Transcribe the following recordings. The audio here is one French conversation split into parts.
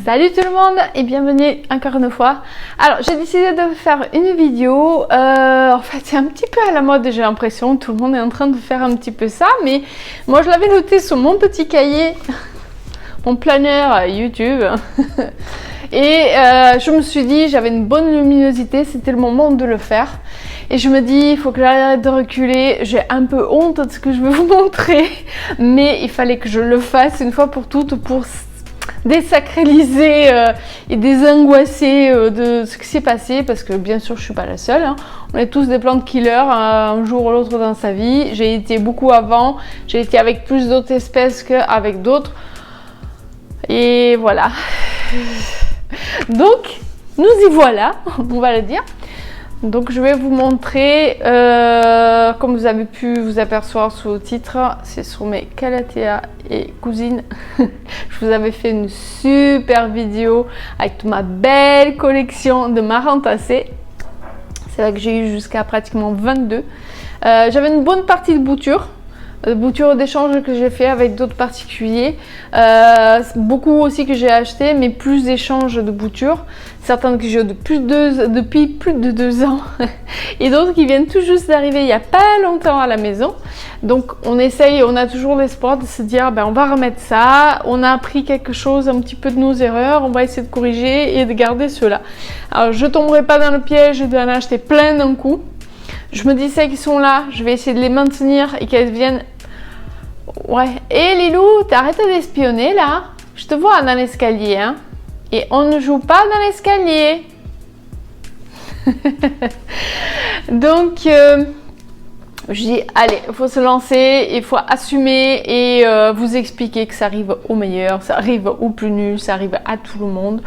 Salut tout le monde et bienvenue encore une fois. Alors j'ai décidé de faire une vidéo, en fait c'est un petit peu à la mode, j'ai l'impression, tout le monde est en train de faire un petit peu ça, mais moi je l'avais noté sur mon petit cahier, mon planeur YouTube et je me suis dit, j'avais une bonne luminosité, c'était le moment de le faire. Et je me dis, il faut que j'arrête de reculer, j'ai un peu honte de ce que je vais vous montrer, mais il fallait que je le fasse une fois pour toutes pour désacraliser et désangoisser de ce qui s'est passé, parce que bien sûr je suis pas la seule, hein. On est tous des plantes killers un jour ou l'autre dans sa vie. J'ai été beaucoup avant, j'ai été avec plus d'autres espèces qu'avec d'autres, et voilà. Donc nous y voilà, on va le dire. Donc je vais vous montrer, comme vous avez pu vous apercevoir sous le titre, c'est sur mes Calathea et cousines. Je vous avais fait une super vidéo avec ma belle collection de marantacées. C'est vrai que j'ai eu jusqu'à pratiquement 22. J'avais une bonne partie de boutures d'échange que j'ai fait avec d'autres particuliers, beaucoup aussi que j'ai acheté, mais plus d'échanges de boutures, certaines que j'ai depuis plus de 2 ans et d'autres qui viennent tout juste d'arriver il n'y a pas longtemps à la maison. Donc on essaye, on a toujours l'espoir de se dire ben on va remettre ça, on a appris quelque chose un petit peu de nos erreurs, on va essayer de corriger et de garder cela. Alors je tomberai pas dans le piège d'en acheter plein d'un coup. Je me dis celles qui sont là, je vais essayer de les maintenir et qu'elles viennent. Ouais, et Lilou, t'arrêtes d'espionner là. Je te vois dans l'escalier, hein. Et on ne joue pas dans l'escalier. Donc, je dis, allez, il faut se lancer, il faut assumer et vous expliquer que ça arrive au meilleur, ça arrive au plus nul, ça arrive à tout le monde.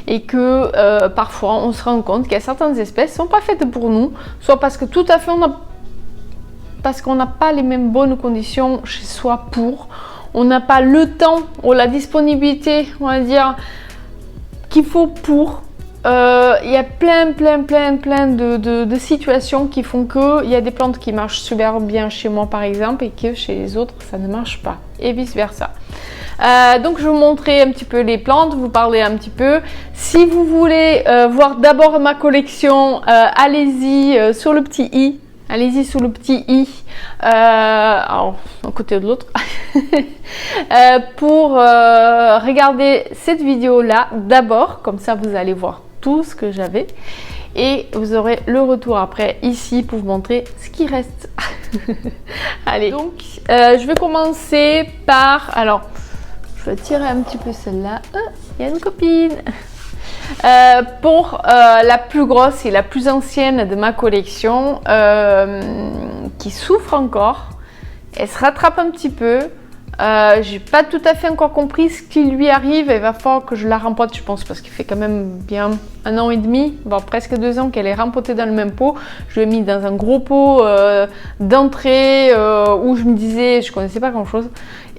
Et que parfois, on se rend compte qu'il y a certaines espèces qui ne sont pas faites pour nous, soit parce que tout à fait parce qu'on n'a pas les mêmes bonnes conditions chez soi on n'a pas le temps ou la disponibilité, on va dire, qu'il faut pour. Il y a plein de situations qui font que il y a des plantes qui marchent super bien chez moi par exemple et que chez les autres ça ne marche pas et vice versa. Donc je vais vous montrer un petit peu les plantes, vous parler un petit peu. Si vous voulez voir d'abord ma collection, allez-y sur le petit i. Allez-y sous le petit i, alors, d'un côté ou de l'autre, pour regarder cette vidéo-là d'abord, comme ça vous allez voir tout ce que j'avais et vous aurez le retour après ici pour vous montrer ce qui reste. Allez, donc je vais commencer par, alors je vais tirer un petit peu celle-là, il y a une copine. Pour la plus grosse et la plus ancienne de ma collection, qui souffre encore, elle se rattrape un petit peu. J'ai pas tout à fait encore compris ce qui lui arrive. Il va falloir que je la rempote, je pense, parce qu'il fait quand même bien 1 an et demi, voire presque 2 ans qu'elle est rempotée dans le même pot. Je l'ai mis dans un gros pot d'entrée où je me disais, je connaissais pas grand chose,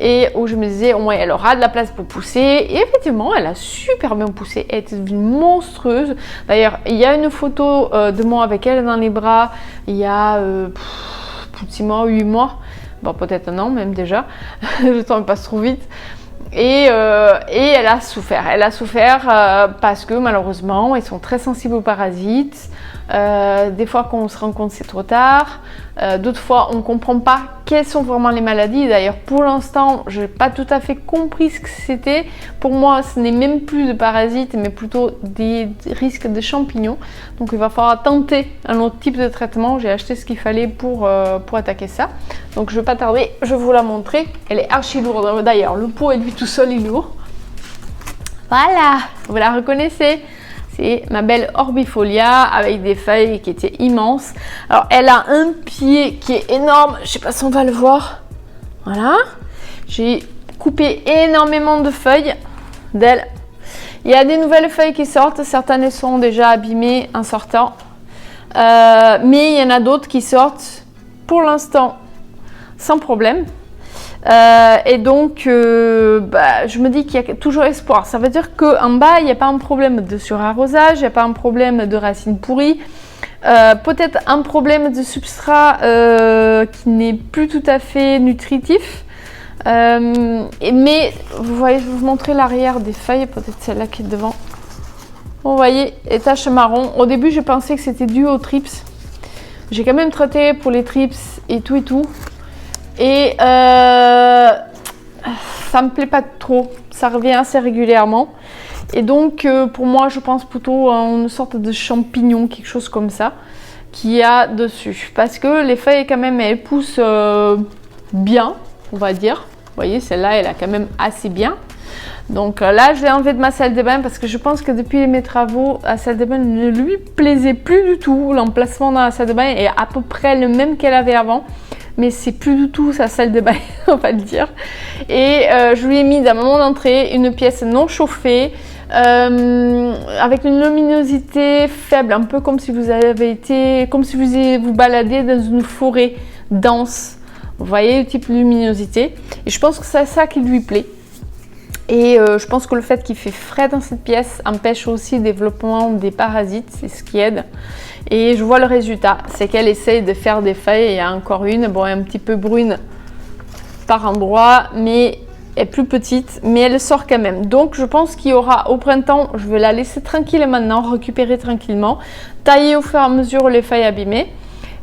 et où je me disais, ouais, elle aura de la place pour pousser. Et effectivement, elle a super bien poussé. Elle était devenue monstrueuse. D'ailleurs, il y a une photo de moi avec elle dans les bras il y a plus de 6 mois, 8 mois. Bon, peut-être 1 an même déjà, le temps passe trop vite. Et elle a souffert. Elle a souffert parce que malheureusement, ils sont très sensibles aux parasites. Des fois, quand on se rend compte, c'est trop tard. D'autres fois, on ne comprend pas quelles sont vraiment les maladies. D'ailleurs, pour l'instant, je n'ai pas tout à fait compris ce que c'était. Pour moi, ce n'est même plus de parasites, mais plutôt des risques de champignons. Donc, il va falloir tenter un autre type de traitement. J'ai acheté ce qu'il fallait pour attaquer ça. Donc, je ne vais pas tarder, je vais vous la montrer. Elle est archi lourde. D'ailleurs, le pot, lui tout seul, est lourd. Voilà, vous la reconnaissez. C'est ma belle Orbifolia avec des feuilles qui étaient immenses. Alors, elle a un pied qui est énorme. Je ne sais pas si on va le voir. Voilà. J'ai coupé énormément de feuilles d'elle. Il y a des nouvelles feuilles qui sortent. Certaines sont déjà abîmées en sortant. Mais il y en a d'autres qui sortent pour l'instant sans problème. Et donc, je me dis qu'il y a toujours espoir. Ça veut dire qu'en bas, il n'y a pas un problème de surarrosage, il n'y a pas un problème de racines pourries. Peut-être un problème de substrat qui n'est plus tout à fait nutritif. Mais vous voyez, je vais vous montrer l'arrière des feuilles, peut-être celle-là qui est devant. Vous voyez, les taches marron. Au début, je pensais que c'était dû aux trips. J'ai quand même traité pour les trips et tout et tout. Et ça me plaît pas trop. Ça revient assez régulièrement. Et donc, pour moi, je pense plutôt à une sorte de champignon, quelque chose comme ça, qu'il y a dessus. Parce que les feuilles, quand même, elles poussent bien, on va dire. Vous voyez, celle-là, elle a quand même assez bien. Donc là, je l'ai enlevée de ma salle de bain parce que je pense que depuis mes travaux, la salle de bain ne lui plaisait plus du tout. L'emplacement dans la salle de bain est à peu près le même qu'elle avait avant. Mais c'est plus du tout sa salle de bain, on va le dire. Et je lui ai mis dans mon entrée une pièce non chauffée, avec une luminosité faible, un peu comme si vous avez été, comme si vous baladiez dans une forêt dense. Vous voyez le type de luminosité. Et je pense que c'est ça qui lui plaît. Et je pense que le fait qu'il fait frais dans cette pièce empêche aussi le développement des parasites, c'est ce qui aide. Et je vois le résultat, c'est qu'elle essaye de faire des feuilles. Il y a encore une, bon, un petit peu brune par endroit, mais elle est plus petite, mais elle sort quand même. Donc je pense qu'il y aura au printemps, je vais la laisser tranquille maintenant, récupérer tranquillement, tailler au fur et à mesure les feuilles abîmées.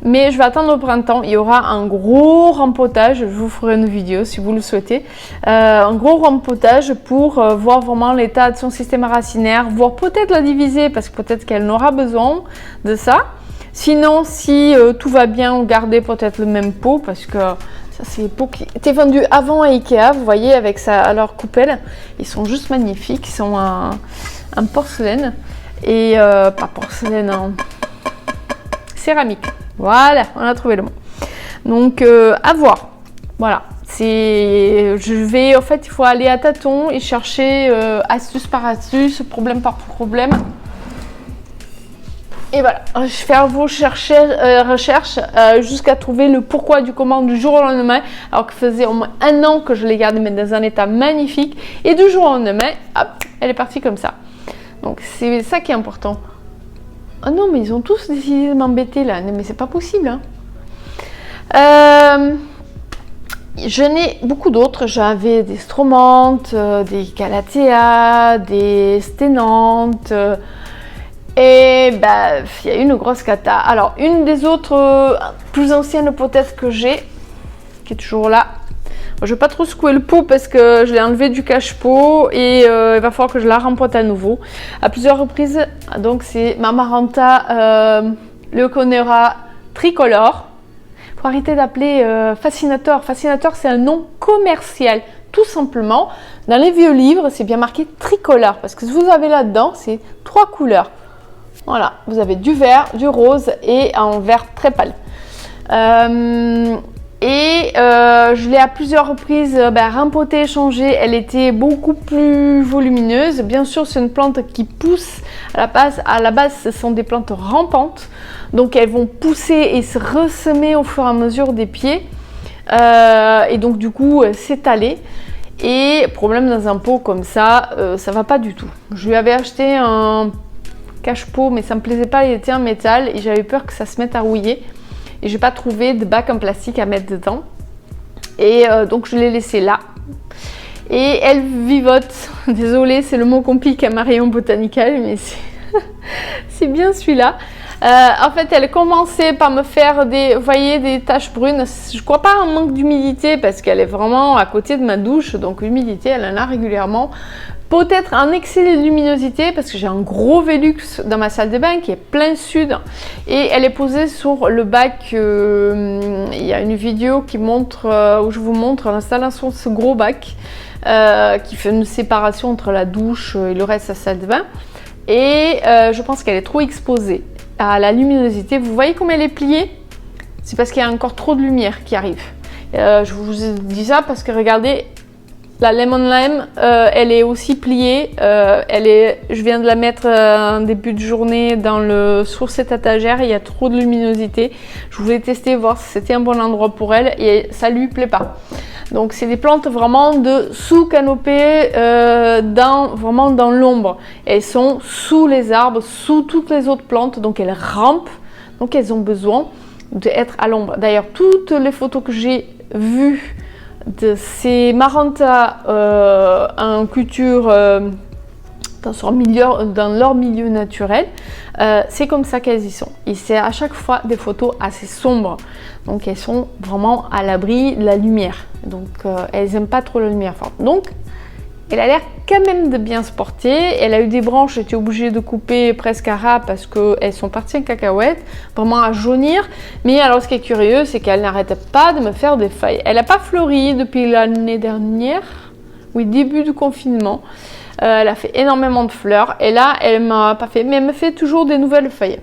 Mais je vais attendre au printemps, il y aura un gros rempotage, je vous ferai une vidéo si vous le souhaitez, un gros rempotage pour voir vraiment l'état de son système racinaire, voire peut-être la diviser parce que peut-être qu'elle n'aura besoin de ça. Sinon, si tout va bien, garder peut-être le même pot parce que ça c'est les pots qui étaient vendus avant à Ikea, vous voyez avec leur coupelle, ils sont juste magnifiques, ils sont en porcelaine et pas porcelaine, en céramique. Voilà, on a trouvé le mot. Donc, à voir. Voilà. En fait, il faut aller à tâtons et chercher astuce par astuce, problème par problème. Et voilà, je vais faire vos recherches jusqu'à trouver le pourquoi du comment du jour au lendemain. Alors que ça faisait au moins 1 an que je l'ai gardée, mais dans un état magnifique. Et du jour au lendemain, hop, elle est partie comme ça. Donc, c'est ça qui est important. Oh non, mais ils ont tous décidé de m'embêter là. Mais c'est pas possible. Hein. Je n'ai beaucoup d'autres. J'avais des stromantes, des calathea, des sténantes. Et bah, il y a une grosse cata. Alors, une des autres plus anciennes peut-être que j'ai, qui est toujours là. Je vais pas trop secouer le pot parce que je l'ai enlevé du cache-pot et il va falloir que je la rempote à nouveau à plusieurs reprises. Donc c'est ma Maranta Leuconera tricolore. Il faut arrêter d'appeler Fascinator. Fascinator, c'est un nom commercial. Tout simplement, dans les vieux livres, c'est bien marqué tricolore parce que ce que vous avez là-dedans, c'est 3 couleurs. Voilà, vous avez du vert, du rose et un vert très pâle. Je l'ai à plusieurs reprises rempotée, changée. Elle était beaucoup plus volumineuse. Bien sûr, c'est une plante qui pousse. À la base, ce sont des plantes rampantes. Donc, elles vont pousser et se ressemer au fur et à mesure des pieds. Et donc, du coup, s'étaler. Et problème dans un pot comme ça, ça va pas du tout. Je lui avais acheté un cache-pot, mais ça me plaisait pas. Il était en métal et j'avais peur que ça se mette à rouiller. Et je n'ai pas trouvé de bac en plastique à mettre dedans. Et donc je l'ai laissé là. Et elle vivote. Désolée, c'est le mot compliqué à Marion Botanical, mais c'est bien celui-là. En fait, elle commençait par me faire des taches brunes. Je crois pas un manque d'humidité parce qu'elle est vraiment à côté de ma douche. Donc l'humidité, elle en a régulièrement. Peut-être un excès de luminosité parce que j'ai un gros Velux dans ma salle de bain qui est plein sud et elle est posée sur le bac. Il y a une vidéo qui montre, où je vous montre l'installation de ce gros bac qui fait une séparation entre la douche et le reste de la salle de bain. Et je pense qu'elle est trop exposée à la luminosité. Vous voyez comme elle est pliée? C'est parce qu'il y a encore trop de lumière qui arrive. Je vous dis ça parce que regardez, la Lemon Lime, elle est aussi pliée. Je viens de la mettre en début de journée sur cette étagère. Il y a trop de luminosité. Je voulais tester, voir si c'était un bon endroit pour elle et ça lui plaît pas. Donc c'est des plantes vraiment de sous canopée, vraiment dans l'ombre. Elles sont sous les arbres, sous toutes les autres plantes. Donc elles rampent. Donc elles ont besoin d'être à l'ombre. D'ailleurs, toutes les photos que j'ai vues de ces Maranta en culture dans leur milieu naturel, c'est comme ça qu'elles y sont. Et c'est à chaque fois des photos assez sombres. Donc elles sont vraiment à l'abri de la lumière. Donc elles n'aiment pas trop la lumière forte. Donc elle a l'air quand même de bien se porter. Elle a eu des branches, j'étais obligée de couper presque à ras parce qu'elles sont parties en cacahuète, vraiment à jaunir. Mais alors ce qui est curieux, c'est qu'elle n'arrête pas de me faire des feuilles. Elle n'a pas fleuri depuis l'année dernière, oui, début du confinement. Elle a fait énormément de fleurs et là elle m'a pas fait, mais elle me fait toujours des nouvelles feuilles.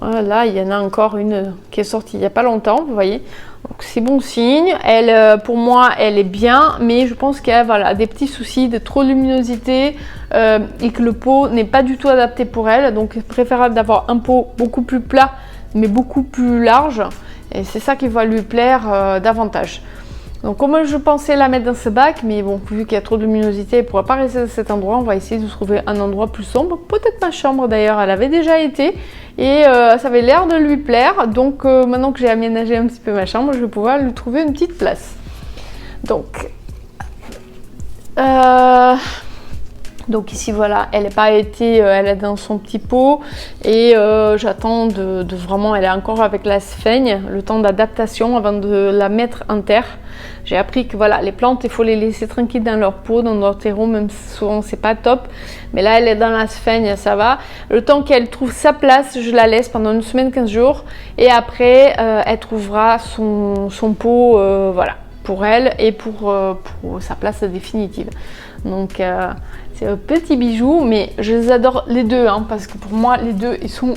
Voilà, il y en a encore une qui est sortie il n'y a pas longtemps, vous voyez. Donc c'est bon signe. Elle, pour moi, elle est bien, mais je pense qu'elle voilà, a des petits soucis de trop de luminosité et que le pot n'est pas du tout adapté pour elle. Donc c'est préférable d'avoir un pot beaucoup plus plat, mais beaucoup plus large. Et c'est ça qui va lui plaire davantage. Donc comme je pensais la mettre dans ce bac, mais bon, vu qu'il y a trop de luminosité, elle ne pourra pas rester dans cet endroit. On va essayer de trouver un endroit plus sombre. Peut-être ma chambre d'ailleurs, elle avait déjà été. Et ça avait l'air de lui plaire. Donc maintenant que j'ai aménagé un petit peu ma chambre, je vais pouvoir lui trouver une petite place. Donc ici voilà, elle n'a pas été, elle est dans son petit pot et j'attends de vraiment, elle est encore avec la sphaigne, le temps d'adaptation avant de la mettre en terre. J'ai appris que voilà, les plantes, il faut les laisser tranquilles dans leur pot, dans leur terreau, même si souvent c'est pas top. Mais là, elle est dans la sphaigne, ça va. Le temps qu'elle trouve sa place, je la laisse pendant une semaine, 15 jours. Et après, elle trouvera son pot, voilà, pour elle et pour sa place définitive. Donc c'est un petit bijou, mais je les adore les deux, hein, parce que pour moi les deux ils sont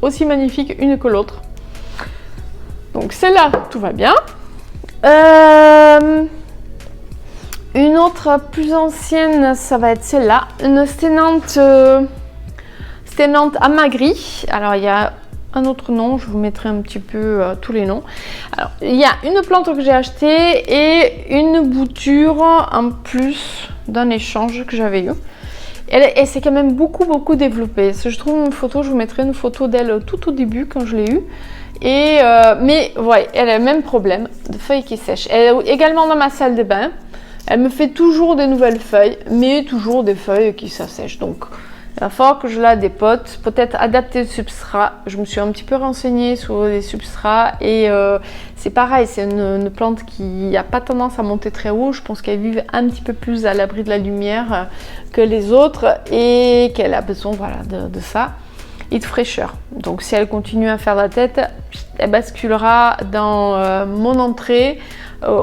aussi magnifiques une que l'autre. Donc celle-là, tout va bien. Une autre plus ancienne, ça va être celle-là, une sténante amagrie. Alors il y a un autre nom, je vous mettrai un petit peu tous les noms. Alors il y a une plante que j'ai achetée et une bouture en plus d'un échange que j'avais eu. Elle s'est quand même beaucoup développée. Si je trouve une photo, je vous mettrai une photo d'elle tout au début quand je l'ai eue. Et mais ouais, elle a le même problème de feuilles qui sèchent. Elle est également dans ma salle de bain. Elle me fait toujours des nouvelles feuilles, mais toujours des feuilles qui s'assèchent. Donc il va falloir que je la dépote, peut-être adapter le substrat. Je me suis un petit peu renseignée sur les substrats et c'est pareil, c'est une plante qui n'a pas tendance à monter très haut. Je pense qu'elle vit un petit peu plus à l'abri de la lumière que les autres et qu'elle a besoin voilà, de ça et de fraîcheur. Donc si elle continue à faire la tête, elle basculera dans mon entrée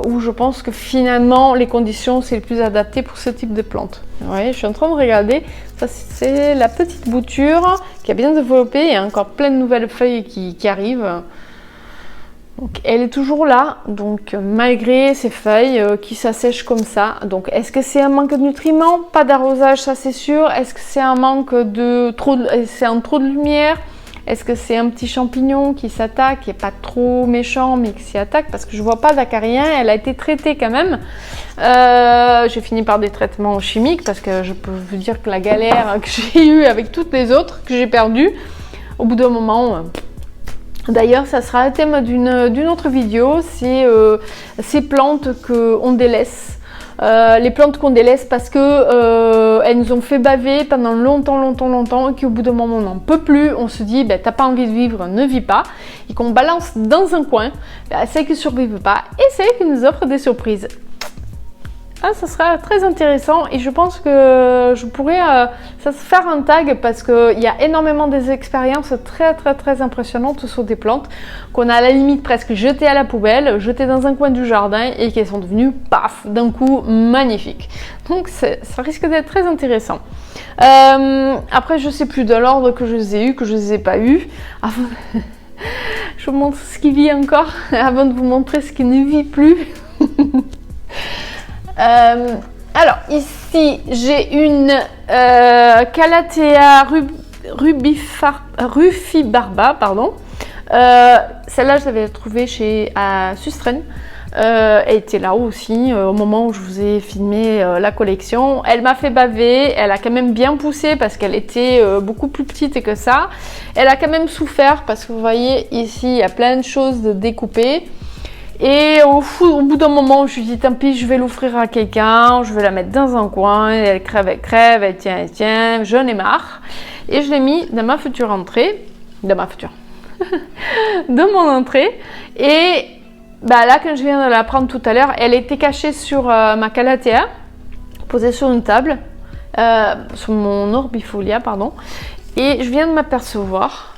où je pense que finalement les conditions c'est le plus adapté pour ce type de plante. Vous voyez, je suis en train de regarder, ça c'est la petite bouture qui a bien développé, il y a encore plein de nouvelles feuilles qui arrivent. Donc elle est toujours là, donc malgré ces feuilles qui s'assèchent comme ça. Donc est-ce que c'est un manque de nutriments? Pas d'arrosage, ça c'est sûr. Est-ce que c'est un manque de trop de lumière? Est-ce que c'est un petit champignon qui s'attaque, qui n'est pas trop méchant mais qui s'y attaque? Parce que je vois pas d'acarien, elle a été traitée quand même. J'ai fini par des traitements chimiques parce que je peux vous dire que la galère que j'ai eue avec toutes les autres que j'ai perdues, au bout d'un moment... D'ailleurs, ça sera le thème d'une autre vidéo, c'est ces plantes qu'on délaisse. Les plantes qu'on délaisse parce que elles nous ont fait baver pendant longtemps et qu'au bout d'un moment on n'en peut plus, on se dit t'as pas envie de vivre, ne vis pas, et qu'on balance dans un coin, celles qui ne survivent pas et celles qui nous offrent des surprises. Ah, ça sera très intéressant et je pense que je pourrais ça se faire un tag parce qu'il y a énormément des expériences très impressionnantes sur des plantes qu'on a à la limite presque jetées à la poubelle, jetées dans un coin du jardin et qui sont devenues paf d'un coup magnifiques. Donc ça risque d'être très intéressant. Après je sais plus de l'ordre que je les ai eu, que je les ai pas eu. Je vous montre ce qui vit encore avant de vous montrer ce qui ne vit plus. Alors ici j'ai une Calathea rufibarba, pardon. Celle-là je l'avais trouvée à Sustren. Elle était là aussi au moment où je vous ai filmé la collection. Elle m'a fait baver, elle a quand même bien poussé parce qu'elle était beaucoup plus petite que ça. Elle a quand même souffert parce que vous voyez ici il y a plein de choses de découpées. Et au bout d'un moment, je lui dis tant pis, je vais l'offrir à quelqu'un, je vais la mettre dans un coin, elle crève, elle tient, j'en ai marre. Et je l'ai mis dans ma future entrée, dans mon entrée. Et bah là, quand je viens de la prendre tout à l'heure, elle était cachée sur ma calathea, posée sur une table, sur mon orbifolia, pardon. Et je viens de m'apercevoir,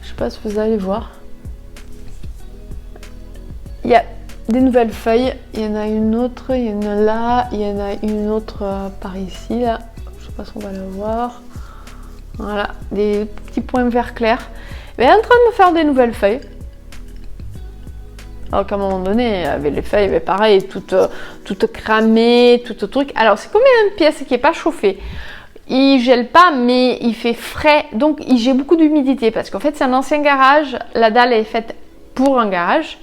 je sais pas si vous allez voir, il y a des nouvelles feuilles, il y en a une autre, il y en a là, il y en a une autre par ici, là, je sais pas si on va la voir. Voilà, des petits points vert clair. Elle est en train de me faire des nouvelles feuilles. Alors qu'à un moment donné, avec les feuilles, mais pareil, toutes cramées, toutes trucs. Alors c'est comme une pièce qui n'est pas chauffée. Il gèle pas, mais il fait frais, donc il gèle beaucoup d'humidité parce qu'en fait c'est un ancien garage. La dalle est faite pour un garage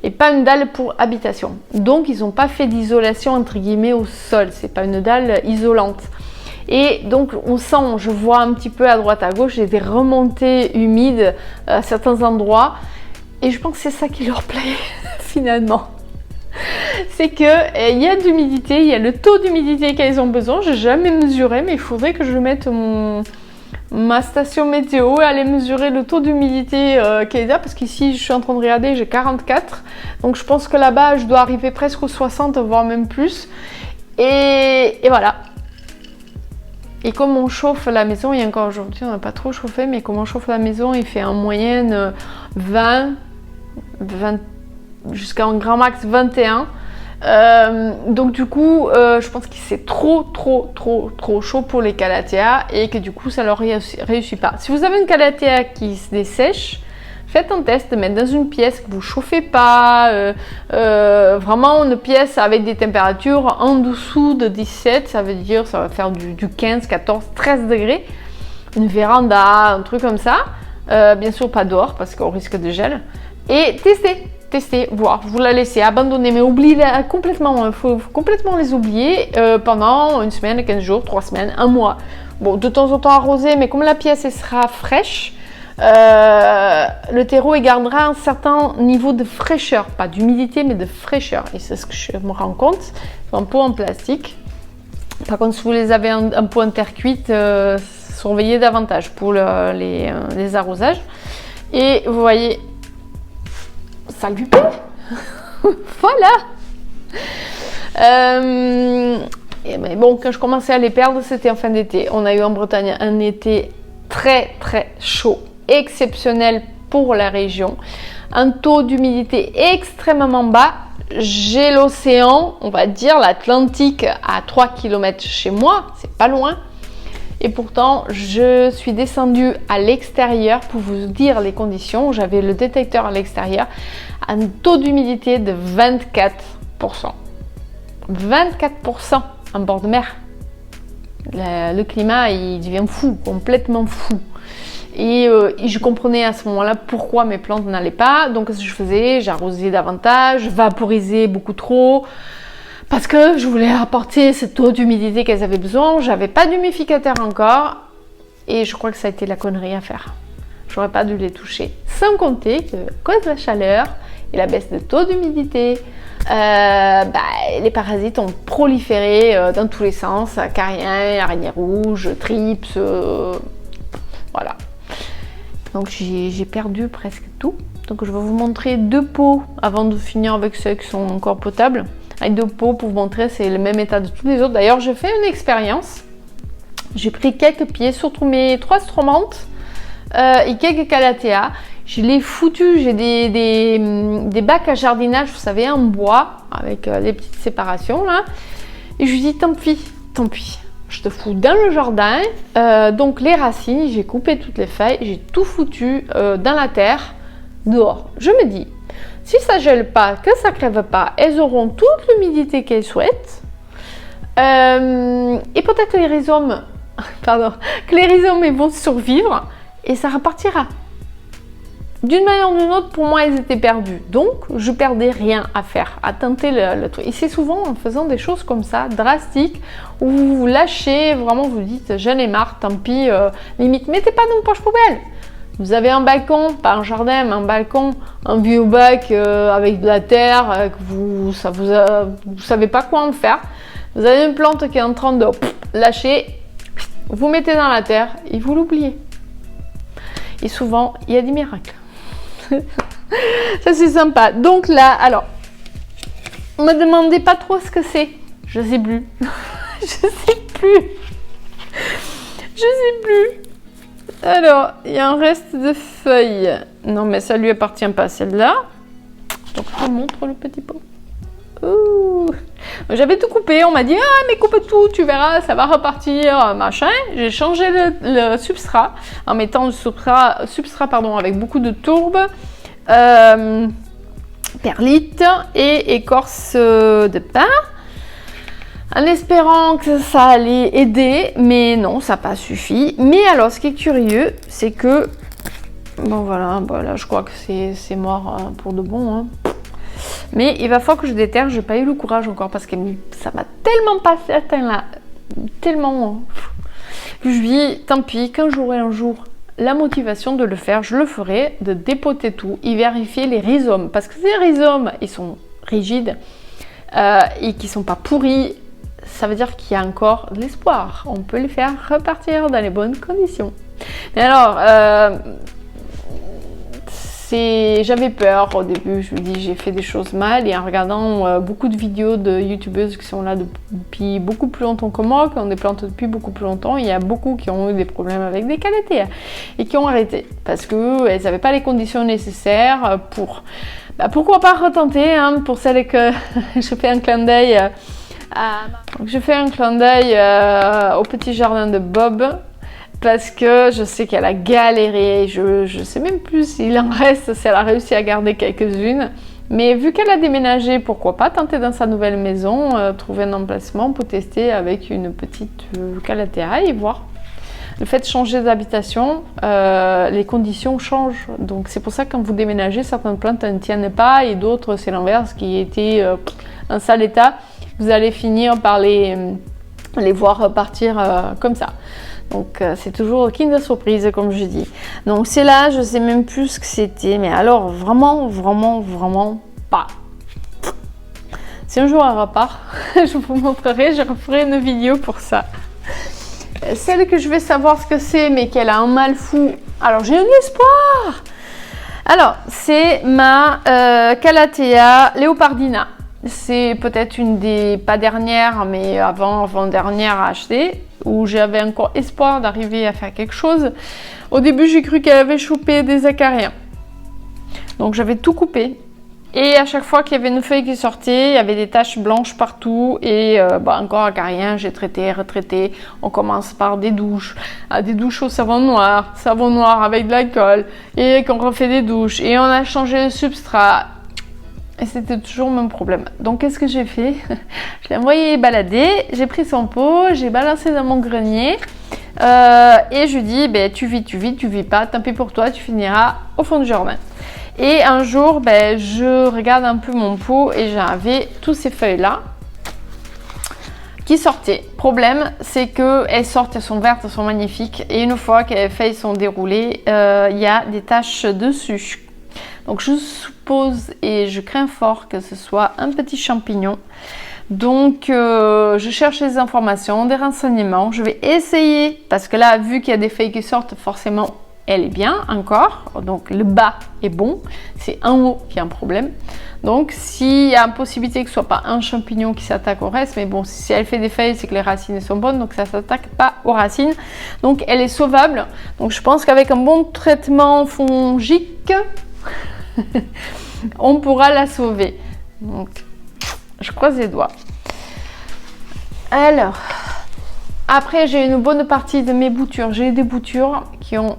et pas une dalle pour habitation. Donc ils n'ont pas fait d'isolation entre guillemets au sol. C'est pas une dalle isolante. Et donc on sent, je vois un petit peu à droite à gauche, j'ai des remontées humides à certains endroits. Et je pense que c'est ça qui leur plaît finalement. C'est qu'il y a de l'humidité, il y a le taux d'humidité qu'elles ont besoin. Je n'ai jamais mesuré, mais il faudrait que je mette ma station météo et aller mesurer le taux d'humidité qu'elle a. Parce qu'ici, je suis en train de regarder, j'ai 44. Donc je pense que là-bas, je dois arriver presque aux 60, voire même plus. Et voilà. Et comme on chauffe la maison, et encore aujourd'hui on n'a pas trop chauffé, mais comme on chauffe la maison, il fait en moyenne 20 jusqu'à un grand max 21. Donc du coup, je pense que c'est trop chaud pour les calatheas et que du coup ça leur réussit pas. Si vous avez une calathea qui se dessèche, faites un test, mettre dans une pièce que vous chauffez pas, vraiment une pièce avec des températures en dessous de 17, ça veut dire ça va faire du 15, 14, 13 degrés, une véranda, un truc comme ça, bien sûr pas dehors parce qu'on risque de gel, et testez, voir, vous la laissez abandonner, mais oubliez-la complètement, il faut complètement les oublier pendant une semaine, 15 jours, 3 semaines, un mois. Bon, de temps en temps arroser, mais comme la pièce elle sera fraîche, le terreau il gardera un certain niveau de fraîcheur, pas d'humidité mais de fraîcheur, et c'est ce que je me rends compte. C'est un pot en plastique. Par contre, si vous les avez un pot en terre cuite, surveillez davantage pour les arrosages. Et vous voyez, ça lui plaît. Voilà. Mais bon, quand je commençais à les perdre, c'était en fin d'été. On a eu en Bretagne un été très chaud, exceptionnel pour la région, un taux d'humidité extrêmement bas. J'ai l'océan, on va dire l'Atlantique à 3 km chez moi, c'est pas loin, et pourtant je suis descendue à l'extérieur pour vous dire les conditions. J'avais le détecteur à l'extérieur, un taux d'humidité de 24%. 24% en bord de mer. Le climat il devient fou, complètement fou. Et je comprenais à ce moment-là pourquoi mes plantes n'allaient pas. Donc ce que je faisais, j'arrosais davantage, vaporisais beaucoup trop, parce que je voulais apporter ce taux d'humidité qu'elles avaient besoin. J'avais pas d'humificateur encore, et je crois que ça a été la connerie à faire. J'aurais pas dû les toucher. Sans compter que, à cause de la chaleur et la baisse de taux d'humidité, les parasites ont proliféré dans tous les sens, acariens, araignées rouges, trips, voilà. Donc j'ai perdu presque tout. Donc je vais vous montrer 2 pots avant de finir avec ceux qui sont encore potables. Avec 2 pots pour vous montrer, c'est le même état de tous les autres. D'ailleurs, j'ai fait une expérience. J'ai pris quelques pieds, surtout mes 3 stromantes et quelques calatheas. Je l'ai foutu, j'ai des bacs à jardinage, vous savez, en bois, avec les petites séparations là. Et je lui dis tant pis, je te fous dans le jardin. Donc les racines, j'ai coupé toutes les feuilles, j'ai tout foutu dans la terre, dehors. Je me dis, si ça gèle pas, que ça crève pas, elles auront toute l'humidité qu'elles souhaitent. Et peut-être que les rhizomes, ils vont survivre et ça repartira. D'une manière ou d'une autre, pour moi, elles étaient perdues. Donc, je perdais rien à faire, à tenter le truc. Et c'est souvent en faisant des choses comme ça, drastiques, où vous lâchez, vraiment, vous dites, j'en ai marre, tant pis, limite, mettez pas dans une poche poubelle. Vous avez un balcon, pas un jardin, mais un balcon, un vieux bac avec de la terre, que vous savez pas quoi en faire. Vous avez une plante qui est en train de lâcher, vous mettez dans la terre et vous l'oubliez. Et souvent, il y a des miracles. Ça, c'est sympa. Donc là, alors, me demandez pas trop ce que c'est. Je sais plus. Je sais plus. Je sais plus. Alors, il y a un reste de feuilles. Non, mais ça lui appartient pas, celle-là. Donc, je vous montre le petit pot. Ouh. J'avais tout coupé. On m'a dit, ah, mais coupe tout, tu verras, ça va repartir, machin. J'ai changé le substrat en mettant le substrat pardon, avec beaucoup de tourbe, perlite et écorce de pin. En espérant que ça allait aider, mais non, ça n'a pas suffi. Mais alors, ce qui est curieux, c'est que... Bon, voilà, bah, là, je crois que c'est mort pour de bon. Hein. Mais il va falloir que je déterre. Je n'ai pas eu le courage encore parce que ça m'a tellement passé atteint là. Tellement... que je dis, tant pis, quand j'aurai un jour la motivation de le faire, je le ferai, de dépoter tout et vérifier les rhizomes. Parce que ces rhizomes, ils sont rigides et qui ne sont pas pourris. Ça veut dire qu'il y a encore de l'espoir. On peut les faire repartir dans les bonnes conditions. Mais alors, j'avais peur au début. Je me dis, j'ai fait des choses mal. Et en regardant beaucoup de vidéos de youtubeuses qui sont là depuis beaucoup plus longtemps que moi, qui ont des plantes depuis beaucoup plus longtemps, il y a beaucoup qui ont eu des problèmes avec des calathées et qui ont arrêté parce qu'elles n'avaient pas les conditions nécessaires pour... Bah, pourquoi pas retenter, hein, pour celles que je fais un clin d'œil... je fais un clin d'œil au petit jardin de Bob parce que je sais qu'elle a galéré, je sais même plus s'il en reste, si elle a réussi à garder quelques-unes, mais vu qu'elle a déménagé, pourquoi pas tenter dans sa nouvelle maison, trouver un emplacement pour tester avec une petite calathea et voir. Le fait de changer d'habitation, les conditions changent. Donc c'est pour ça que quand vous déménagez, certaines plantes ne tiennent pas et d'autres c'est l'inverse qui était en sale état. Vous allez finir par les voir repartir comme ça. Donc c'est toujours Kinder Surprise comme je dis. Donc c'est là, je sais même plus ce que c'était, mais alors vraiment pas. Si un jour elle repart, je vous montrerai, je referai une vidéo pour ça. Celle que je vais savoir ce que c'est, mais qu'elle a un mal fou. Alors j'ai un espoir. Alors c'est ma Calathea Leopardina. C'est peut-être une des, pas dernières, mais avant-dernière à acheter, où j'avais encore espoir d'arriver à faire quelque chose. Au début, j'ai cru qu'elle avait chopé des acariens. Donc j'avais tout coupé. Et à chaque fois qu'il y avait une feuille qui sortait, il y avait des taches blanches partout. Et encore acariens, j'ai traité, retraité. On commence par des douches au savon noir avec de l'alcool. Et qu'on refait des douches. Et on a changé le substrat. Et c'était toujours le même problème. Donc, qu'est-ce que j'ai fait? Je l'ai envoyé balader, j'ai pris son pot, j'ai balancé dans mon grenier. Et je lui dis, tu vis pas, tant pis pour toi, tu finiras au fond du jardin. Et un jour, je regarde un peu mon pot et j'avais toutes ces feuilles-là qui sortaient. Problème, c'est qu'elles sortent, elles sont vertes, elles sont magnifiques. Et une fois que les feuilles sont déroulées, il y a des taches dessus. Donc je suppose et je crains fort que ce soit un petit champignon. Donc je cherche des informations, des renseignements. Je vais essayer, parce que là, vu qu'il y a des feuilles qui sortent, forcément, elle est bien encore. Donc le bas est bon, c'est en haut qui a un problème. Donc s'il y a une possibilité que ce ne soit pas un champignon qui s'attaque au reste, mais bon, si elle fait des feuilles, c'est que les racines sont bonnes, donc ça ne s'attaque pas aux racines. Donc elle est sauvable. Donc je pense qu'avec un bon traitement fongique, on pourra la sauver. Donc, je croise les doigts. Alors, après, j'ai une bonne partie de mes boutures. J'ai des boutures qui ont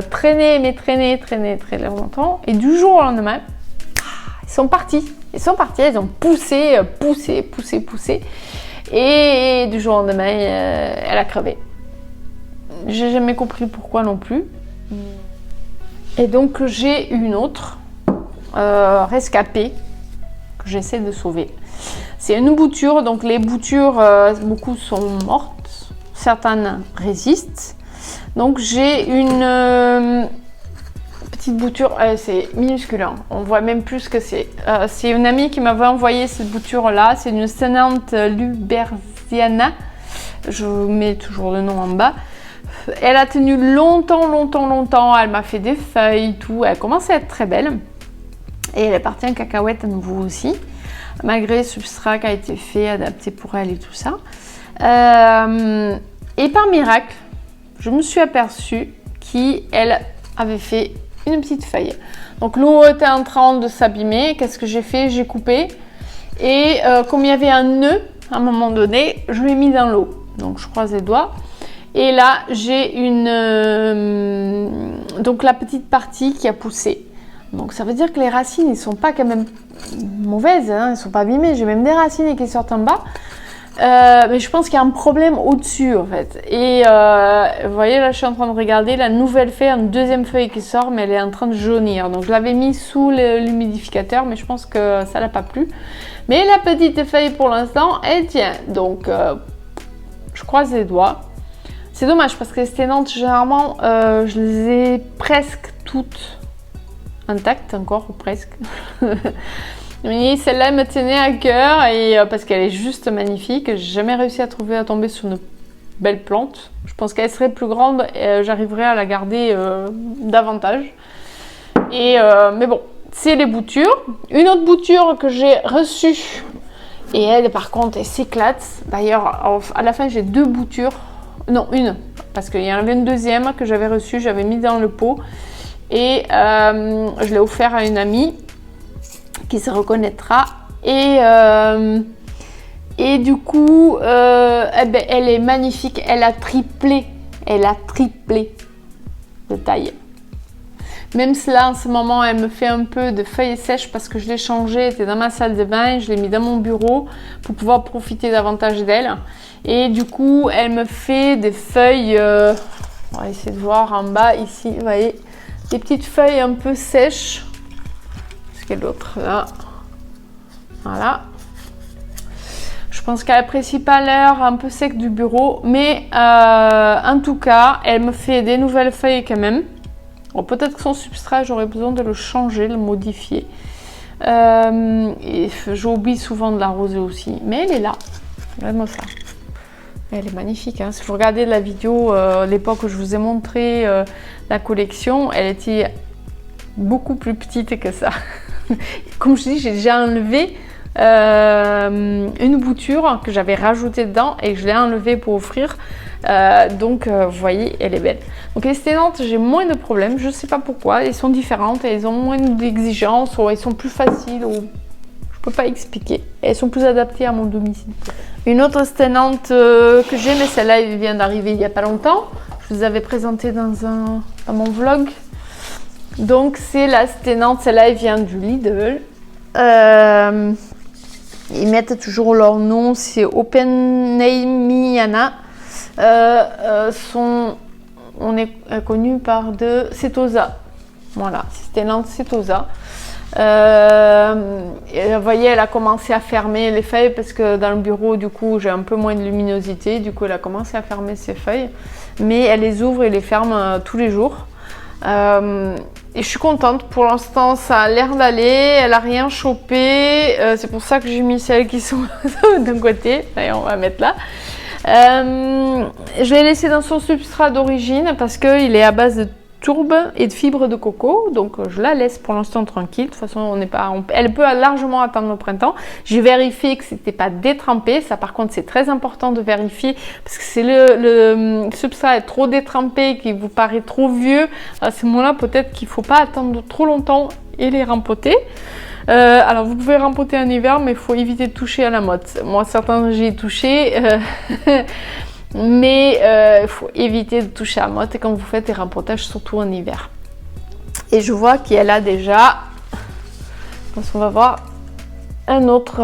traîné très longtemps. Et du jour au lendemain, ils sont partis. Elles ont poussé. Et du jour au lendemain, elle a crevé. J'ai jamais compris pourquoi non plus. Et donc, j'ai une autre rescapée que j'essaie de sauver. C'est une bouture, donc les boutures, beaucoup sont mortes, certaines résistent. Donc j'ai une petite bouture, c'est minuscule, hein. On voit même plus ce que c'est. C'est une amie qui m'avait envoyé cette bouture-là. C'est une Stenante Luberziana. Je mets toujours le nom en bas. Elle a tenu longtemps. Elle m'a fait des feuilles, tout. Elle commence à être très belle. Et elle est partie en cacahuète à nouveau aussi. Malgré le substrat qui a été fait, adapté pour elle et tout ça. Et par miracle, je me suis aperçue qu'elle avait fait une petite feuille. Donc l'eau était en train de s'abîmer. Qu'est-ce que j'ai fait? J'ai coupé. Et comme il y avait un nœud, à un moment donné, je l'ai mis dans l'eau. Donc je croise les doigts. Et là, j'ai donc la petite partie qui a poussé. Donc ça veut dire que les racines, ils sont pas quand même mauvaises, hein, ils sont pas abîmés. J'ai même des racines qui sortent en bas. Mais je pense qu'il y a un problème au-dessus en fait. Et vous voyez là, je suis en train de regarder la nouvelle feuille, une deuxième feuille qui sort, mais elle est en train de jaunir. Donc je l'avais mis sous l'humidificateur, mais je pense que ça l'a pas plu. Mais la petite feuille pour l'instant, elle tient. Donc je croise les doigts. C'est dommage parce que les Stenantes, généralement, je les ai presque toutes intactes encore ou presque. Mais celle-là me tenait à cœur et parce qu'elle est juste magnifique. J'ai jamais réussi à tomber sur une belle plante. Je pense qu'elle serait plus grande et j'arriverais à la garder davantage. Mais bon, c'est les boutures. Une autre bouture que j'ai reçue et elle par contre elle s'éclate. D'ailleurs à la fin j'ai deux boutures. Non, une, parce qu'il y en avait une deuxième que j'avais reçue, j'avais mis dans le pot et je l'ai offert à une amie qui se reconnaîtra et du coup elle est magnifique, elle a triplé de taille. Même cela en ce moment elle me fait un peu de feuilles sèches parce que je l'ai changée, elle était dans ma salle de bain, je l'ai mis dans mon bureau pour pouvoir profiter davantage d'elle et du coup elle me fait des feuilles, on va essayer de voir en bas ici, vous voyez, des petites feuilles un peu sèches. Quelle autre là, voilà. Je pense qu'elle apprécie pas l'air un peu sec du bureau, mais en tout cas elle me fait des nouvelles feuilles quand même. Bon, peut-être que son substrat j'aurais besoin de le changer, le modifier et j'oublie souvent de l'arroser aussi, mais elle est là. Regarde-moi ça, elle est magnifique, hein. Si vous regardez la vidéo l'époque où je vous ai montré la collection, elle était beaucoup plus petite que ça. Comme je dis, j'ai déjà enlevé une bouture que j'avais rajoutée dedans et que je l'ai enlevée pour offrir. Donc, vous voyez, elle est belle. Donc, les Stenantes, j'ai moins de problèmes. Je ne sais pas pourquoi. Elles sont différentes. Elles ont moins d'exigences ou elles sont plus faciles. Ou... je ne peux pas expliquer. Elles sont plus adaptées à mon domicile. Une autre Stenante que j'ai, mais celle-là, elle vient d'arriver il n'y a pas longtemps. Je vous avais présenté dans mon vlog. Donc c'est la Stenante, celle-là elle vient du Lidl. Ils mettent toujours leur nom, c'est Openheimiana. On est connu par de Setosa. Voilà, Stenante Setosa. Vous voyez, elle a commencé à fermer les feuilles parce que dans le bureau, du coup, j'ai un peu moins de luminosité. Du coup, elle a commencé à fermer ses feuilles. Mais elle les ouvre et les ferme tous les jours. Et je suis contente, pour l'instant ça a l'air d'aller, elle a rien chopé, c'est pour ça que j'ai mis celles qui sont d'un côté, d'ailleurs on va mettre là. Je l'ai laissé dans son substrat d'origine parce qu'il est à base de tourbe et de fibres de coco, donc je la laisse pour l'instant tranquille. De toute façon elle peut largement attendre le printemps. J'ai vérifié que c'était pas détrempé, ça par contre c'est très important de vérifier parce que c'est le substrat est trop détrempé, qui vous paraît trop vieux, à ce moment là peut-être qu'il faut pas attendre trop longtemps et les rempoter. Alors vous pouvez rempoter en hiver, mais il faut éviter de toucher à la motte. Moi certains j'ai touché mais il faut éviter de toucher à la motte quand vous faites des rempotages, surtout en hiver. Et je vois qu'elle a déjà, on va voir un autre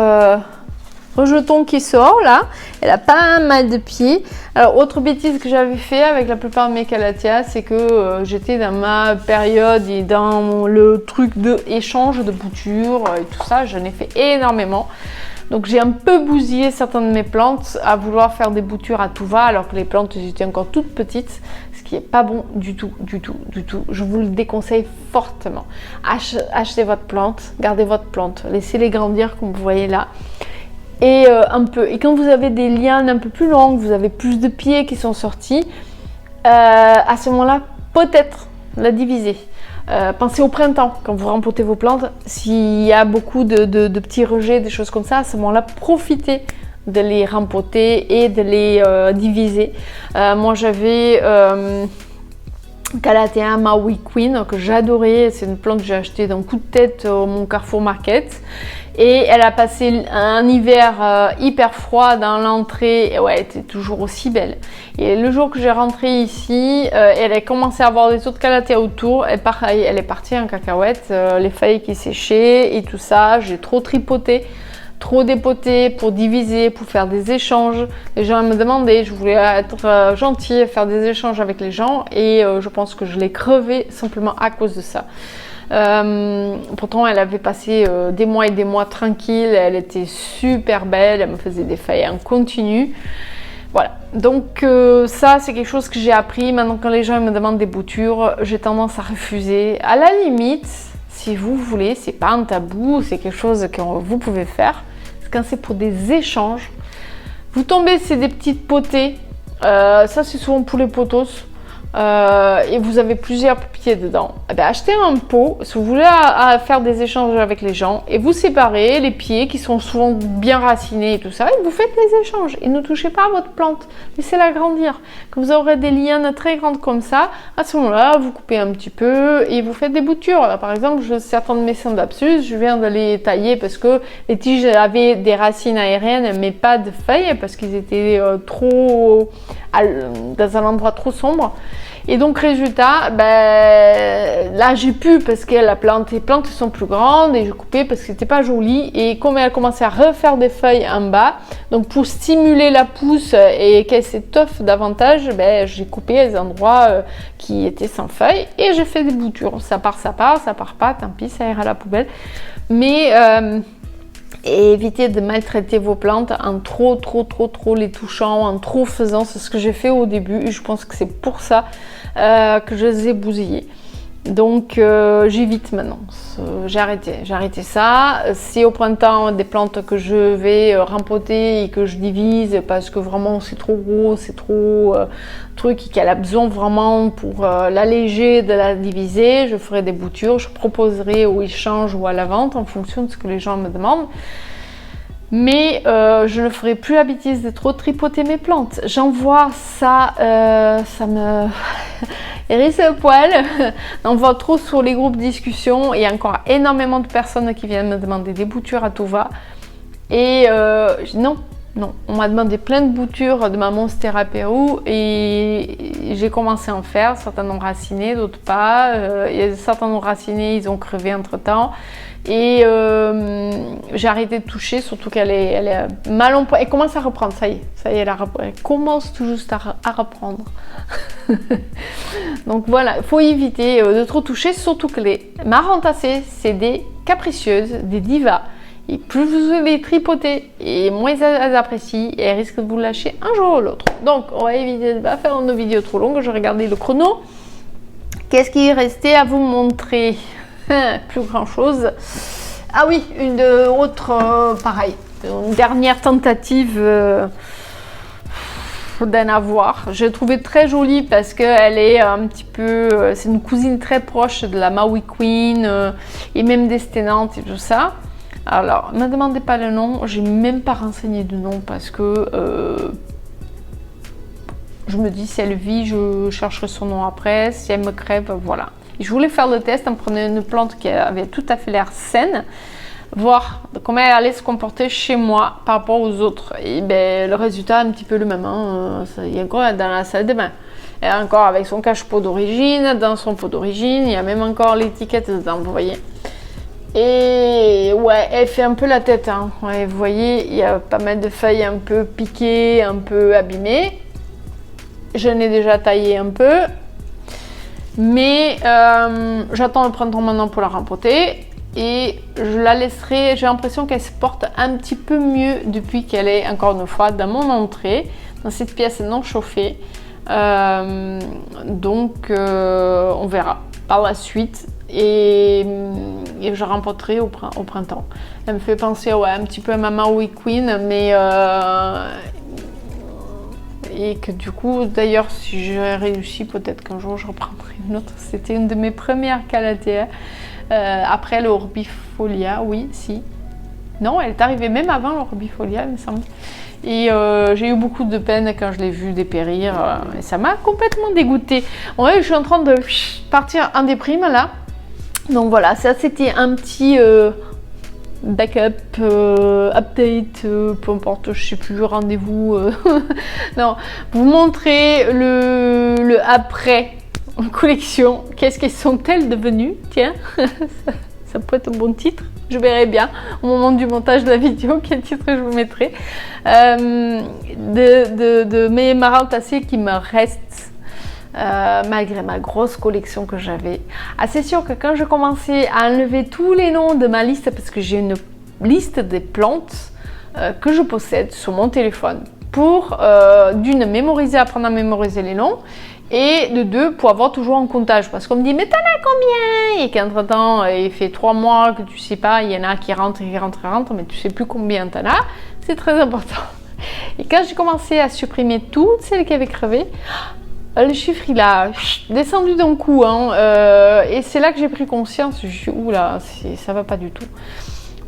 rejeton qui sort là. Elle a pas mal de pieds. Alors autre bêtise que j'avais fait avec la plupart de mes calatheas, c'est que j'étais dans ma période et dans le truc de échange de boutures et tout ça, j'en ai fait énormément. Donc j'ai un peu bousillé certaines de mes plantes à vouloir faire des boutures à tout va alors que les plantes étaient encore toutes petites, ce qui est pas bon du tout. Je vous le déconseille fortement. Achetez votre plante, gardez votre plante, laissez-les grandir comme vous voyez là. Et et quand vous avez des lianes un peu plus longues, vous avez plus de pieds qui sont sortis, à ce moment-là, peut-être la diviser. Pensez au printemps, quand vous rempotez vos plantes, s'il y a beaucoup de petits rejets, des choses comme ça, à ce moment-là, profitez de les rempoter et de les diviser. Moi, j'avais Calathea Maui Queen que j'adorais. C'est une plante que j'ai achetée d'un coup de tête au mon Carrefour Market. Et elle a passé un hiver hyper froid dans l'entrée. Ouais, elle était toujours aussi belle. Et le jour que j'ai rentré ici, elle a commencé à avoir des autres Calathea autour. Et pareil, elle est partie en cacahuète. Les feuilles qui séchaient et tout ça. J'ai trop tripoté, trop dépoté pour diviser, pour faire des échanges. Les gens me demandaient, je voulais être gentille, faire des échanges avec les gens. Et je pense que je l'ai crevé simplement à cause de ça. Pourtant elle avait passé des mois et des mois tranquille, elle était super belle, elle me faisait des feuilles en continu. Voilà, donc ça c'est quelque chose que j'ai appris. Maintenant quand les gens me demandent des boutures, j'ai tendance à refuser. À la limite, si vous voulez, c'est pas un tabou, c'est quelque chose que vous pouvez faire. Quand c'est pour des échanges, vous tombez, c'est des petites potées, ça c'est souvent pour les potos. Et vous avez plusieurs pieds dedans, eh bien, achetez un pot si vous voulez faire des échanges avec les gens et vous séparez les pieds qui sont souvent bien racinés et tout ça et vous faites les échanges et ne touchez pas à votre plante, laissez-la grandir. Quand vous aurez des lianes très grandes comme ça, à ce moment-là vous coupez un petit peu et vous faites des boutures. Là, par exemple, certains de mes Scindapsus, je viens de les tailler parce que les tiges avaient des racines aériennes mais pas de feuilles parce qu'ils étaient trop dans un endroit trop sombre. Et donc résultat, là j'ai pu parce que les plantes sont plus grandes et j'ai coupé parce que c'était pas joli. Et comme elle commençait à refaire des feuilles en bas, donc pour stimuler la pousse et qu'elle s'étoffe davantage, j'ai coupé les endroits qui étaient sans feuilles et j'ai fait des boutures. Ça part pas, tant pis, ça ira à la poubelle. Mais et évitez de maltraiter vos plantes en trop les touchant, en trop faisant. C'est ce que j'ai fait au début et je pense que c'est pour ça que je les ai bousillées. Donc j'évite maintenant, j'ai arrêté ça. C'est au printemps des plantes que je vais rempoter et que je divise parce que vraiment c'est trop gros, c'est trop truc et qu'elle a besoin vraiment pour l'alléger, de la diviser. Je ferai des boutures, je proposerai au échange ou à la vente en fonction de ce que les gens me demandent. Mais je ne ferai plus la bêtise de trop tripoter mes plantes. J'en vois ça, ça me hérisse le poil. J'en vois trop sur les groupes discussion. Il y a encore énormément de personnes qui viennent me demander des boutures à tout va. Et non, on m'a demandé plein de boutures de ma Monstera Pérou et j'ai commencé à en faire. Certains ont raciné, d'autres pas. Certains ont raciné, ils ont crevé entre temps. Et j'ai arrêté de toucher, surtout qu'elle est mal en point. Elle commence à reprendre, ça y est, elle commence tout juste à reprendre. Donc voilà, il faut éviter de trop toucher, surtout que les marrantacées, c'est des capricieuses, des divas. Et plus vous les tripotez, et moins elles apprécient, et elles risquent de vous lâcher un jour ou l'autre. Donc on va éviter de ne pas faire une vidéo trop longue. Je regardais le chrono. Qu'est-ce qui est resté à vous montrer? Plus grand chose. Ah oui, une autre pareil, une dernière tentative d'en avoir. Je l'ai trouvée très jolie parce qu'elle est un petit peu, c'est une cousine très proche de la Maui Queen et même des Sténantes et tout ça. Alors, ne me demandez pas le nom, j'ai même pas renseigné de nom parce que je me dis si elle vit, je chercherai son nom après. Si elle me crève, voilà. Je voulais faire le test en prenant une plante qui avait tout à fait l'air saine, voir comment elle allait se comporter chez moi par rapport aux autres. Et le résultat est un petit peu le même. Il y a encore dans la salle de bain. Elle est encore avec son cache-pot d'origine, dans son pot d'origine, il y a même encore l'étiquette dedans, vous voyez. Et ouais, elle fait un peu la tête. Ouais, vous voyez, il y a pas mal de feuilles un peu piquées, un peu abîmées. Je l'ai déjà taillé un peu. Mais j'attends le printemps maintenant pour la rempoter et je la laisserai. J'ai l'impression qu'elle se porte un petit peu mieux depuis qu'elle est encore une fois dans mon entrée, dans cette pièce non chauffée. Donc on verra par la suite et je remporterai au printemps. Elle me fait penser un petit peu à ma Maui Queen, mais et que du coup, d'ailleurs, si j'ai réussi, peut-être qu'un jour je reprendrai une autre. C'était une de mes premières Calathea. Après le Orbifolia, oui, si. Non, elle est arrivée même avant le Orbifolia, il me semble. Et j'ai eu beaucoup de peine quand je l'ai vu dépérir. Et ça m'a complètement dégoûtée. Ouais, je suis en train de partir en déprime là. Donc voilà, ça c'était un petit backup, update, peu importe, je sais plus, rendez-vous. Non, vous montrer le après collection. Qu'est-ce qu'elles sont-elles devenues? Tiens, ça peut être un bon titre. Je verrai bien au moment du montage de la vidéo quel titre je vous mettrai. De mes marins tassés qui me restent. Malgré ma grosse collection que j'avais. Ah, c'est sûr que quand je commençais à enlever tous les noms de ma liste, parce que j'ai une liste des plantes que je possède sur mon téléphone pour d'une mémoriser, apprendre à mémoriser les noms, et de deux pour avoir toujours un comptage, parce qu'on me dit mais t'en as combien, et qu'entre temps il fait 3 mois que tu sais pas, il y en a qui rentrent, mais tu sais plus combien t'en as. C'est très important. Et quand j'ai commencé à supprimer toutes celles qui avaient crevé, le chiffre il a descendu d'un coup, et c'est là que j'ai pris conscience. Je suis oula, ça va pas du tout.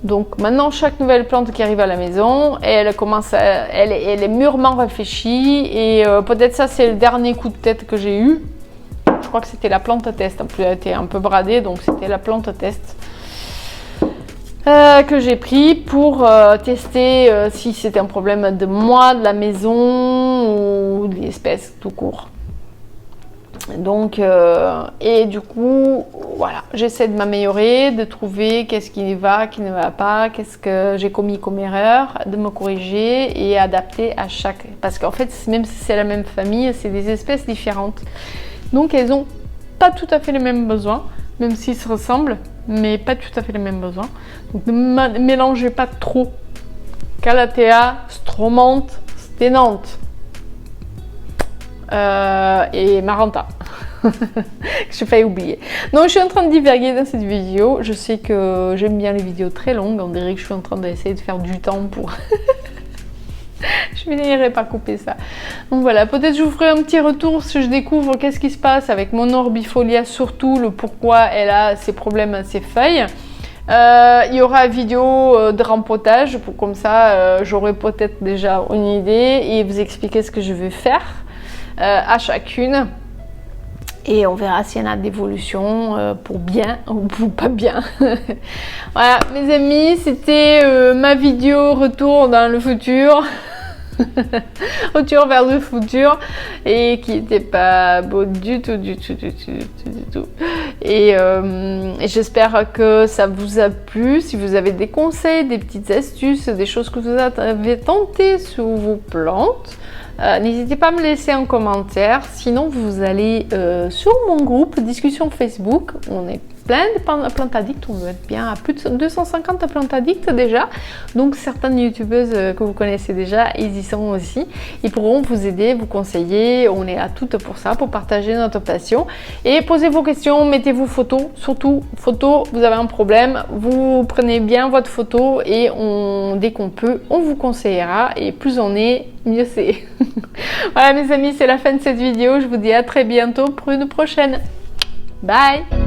Donc maintenant chaque nouvelle plante qui arrive à la maison, elle est mûrement réfléchie, et peut-être ça c'est le dernier coup de tête que j'ai eu. Je crois que c'était la plante test, en plus elle était un peu bradée, donc c'était la plante test que j'ai pris pour tester si c'était un problème de moi, de la maison ou de l'espèce tout court. Donc, et du coup, voilà, j'essaie de m'améliorer, de trouver qu'est-ce qui va, qui ne va pas, qu'est-ce que j'ai commis comme erreur, de me corriger et adapter à chaque. Parce qu'en fait, même si c'est la même famille, c'est des espèces différentes. Donc, elles n'ont pas tout à fait les mêmes besoins, même s'ils se ressemblent, mais pas tout à fait les mêmes besoins. Donc, ne mélangez pas trop Calathea, Stromanthe, Sténanthe. Et Maranta. J'ai failli oublier. Donc je suis en train de divaguer dans cette vidéo. Je sais que j'aime bien les vidéos très longues. On dirait que je suis en train d'essayer de faire du temps pour... Je finirai par couper ça. Donc voilà, peut-être je vous ferai un petit retour si je découvre qu'est-ce qui se passe avec mon Orbifolia, surtout le pourquoi elle a ces problèmes à ses feuilles. Il y aura une vidéo de rempotage pour comme ça j'aurai peut-être déjà une idée et vous expliquer ce que je vais faire à chacune, et on verra s'il y en a d'évolution pour bien ou pour pas bien. Voilà mes amis, c'était ma vidéo retour dans le futur. Retour vers le futur, et qui n'était pas beau du tout. Et j'espère que ça vous a plu. Si vous avez des conseils, des petites astuces, des choses que vous avez tentées sur vos plantes, n'hésitez pas à me laisser un commentaire. Sinon vous allez sur mon groupe discussion Facebook. On est plein de plantes addicts, on doit être bien à plus de 250 plantes addicts déjà. Donc certaines youtubeuses que vous connaissez déjà, ils y sont aussi. Ils pourront vous aider, vous conseiller. On est à toutes pour ça, pour partager notre passion. Et posez vos questions, mettez vos photos, surtout photos, vous avez un problème, vous prenez bien votre photo et dès qu'on peut, on vous conseillera. Et plus on est, mieux c'est. Voilà mes amis, c'est la fin de cette vidéo. Je vous dis à très bientôt pour une prochaine. Bye!